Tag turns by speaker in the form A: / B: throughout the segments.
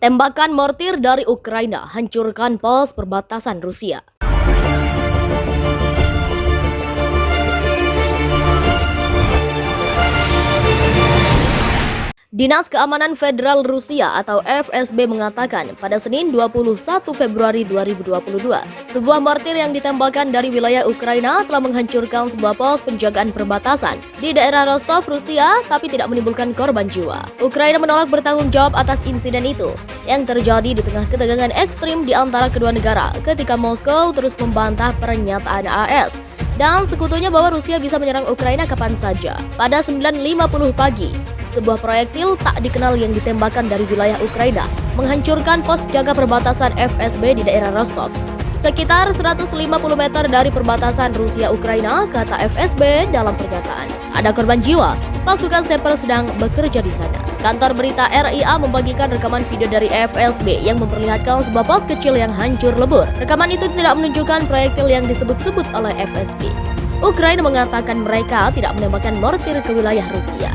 A: Tembakan mortir dari Ukraina hancurkan pos perbatasan Rusia. Dinas Keamanan Federal Rusia atau FSB mengatakan pada Senin 21 Februari 2022, sebuah mortir yang ditembakkan dari wilayah Ukraina telah menghancurkan sebuah pos penjagaan perbatasan di daerah Rostov, Rusia, tapi tidak menimbulkan korban jiwa. Ukraina menolak bertanggung jawab atas insiden itu yang terjadi di tengah ketegangan ekstrim di antara kedua negara ketika Moskow terus membantah pernyataan AS dan sekutunya bahwa Rusia bisa menyerang Ukraina kapan saja. Pada 9.50 pagi, sebuah proyektil tak dikenal yang ditembakkan dari wilayah Ukraina menghancurkan pos jaga perbatasan FSB di daerah Rostov. Sekitar 150 meter dari perbatasan Rusia-Ukraina, kata FSB dalam pernyataan. Ada korban jiwa, pasukan sniper sedang bekerja di sana. Kantor berita RIA membagikan rekaman video dari FSB yang memperlihatkan sebuah pos kecil yang hancur lebur. Rekaman itu tidak menunjukkan proyektil yang disebut-sebut oleh FSB. Ukraina mengatakan mereka tidak menembakkan mortir ke wilayah Rusia.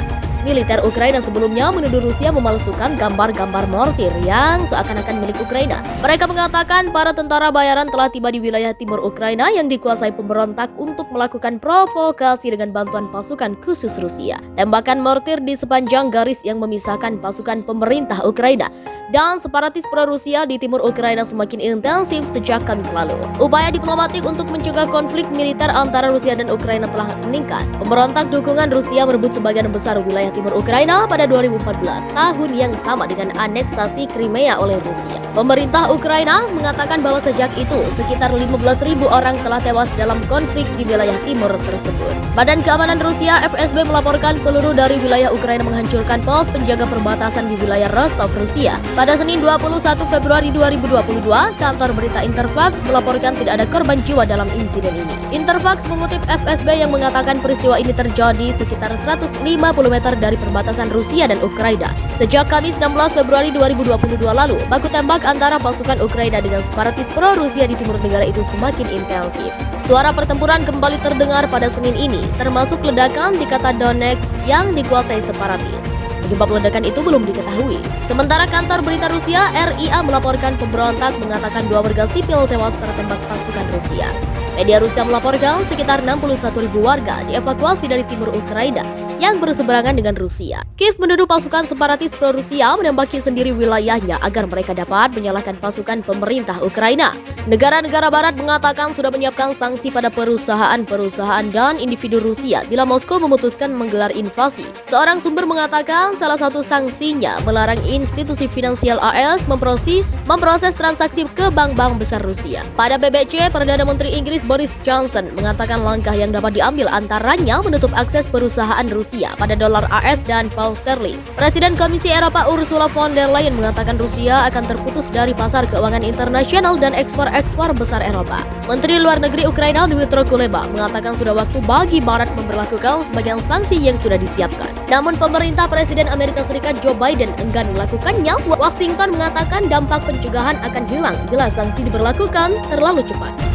A: Militer Ukraina sebelumnya menuduh Rusia memalsukan gambar-gambar mortir yang seakan-akan milik Ukraina. Mereka mengatakan para tentara bayaran telah tiba di wilayah timur Ukraina yang dikuasai pemberontak untuk melakukan provokasi dengan bantuan pasukan khusus Rusia. Tembakan mortir di sepanjang garis yang memisahkan pasukan pemerintah Ukraina dan separatis pro-Rusia di timur Ukraina semakin intensif sejak Kamis lalu. Upaya diplomatik untuk mencegah konflik militer antara Rusia dan Ukraina telah meningkat. Pemberontak dukungan Rusia merebut sebagian besar wilayah timur Ukraina pada 2014, tahun yang sama dengan aneksasi Crimea oleh Rusia. Pemerintah Ukraina mengatakan bahwa sejak itu sekitar 15.000 orang telah tewas dalam konflik di wilayah timur tersebut. Badan Keamanan Rusia FSB melaporkan peluru dari wilayah Ukraina menghancurkan pos penjaga perbatasan di wilayah Rostov, Rusia. Pada Senin 21 Februari 2022, kantor berita Interfax melaporkan tidak ada korban jiwa dalam insiden ini. Interfax mengutip FSB yang mengatakan peristiwa ini terjadi sekitar 150 meter dari perbatasan Rusia dan Ukraina. Sejak Kamis 16 Februari 2022 lalu, baku tembak antara pasukan Ukraina dengan separatis pro-Rusia di timur negara itu semakin intensif. Suara pertempuran kembali terdengar pada Senin ini, termasuk ledakan di kota Donetsk yang dikuasai separatis. Penyebab ledakan itu belum diketahui. Sementara kantor berita Rusia RIA melaporkan pemberontak mengatakan 2 warga sipil tewas tertembak pasukan Rusia. Media Rusia melaporkan sekitar 61.000 warga dievakuasi dari timur Ukraina yang berseberangan dengan Rusia. Kiev menuduh pasukan separatis pro-Rusia menembaki sendiri wilayahnya agar mereka dapat menyalahkan pasukan pemerintah Ukraina. Negara-negara barat mengatakan sudah menyiapkan sanksi pada perusahaan-perusahaan dan individu Rusia bila Moskow memutuskan menggelar invasi. Seorang sumber mengatakan salah satu sanksinya melarang institusi finansial AS memproses transaksi ke bank-bank besar Rusia. Pada BBC, Perdana Menteri Inggris Boris Johnson mengatakan langkah yang dapat diambil antaranya menutup akses perusahaan Rusia pada dolar AS dan pound sterling. Presiden Komisi Eropa Ursula von der Leyen mengatakan Rusia akan terputus dari pasar keuangan internasional dan ekspor besar Eropa. Menteri Luar Negeri Ukraina Dmytro Kuleba mengatakan sudah waktu bagi Barat memberlakukan sebagian sanksi yang sudah disiapkan. Namun pemerintah Presiden Amerika Serikat Joe Biden enggan melakukannya. Washington mengatakan dampak pencegahan akan hilang bila sanksi diberlakukan terlalu cepat.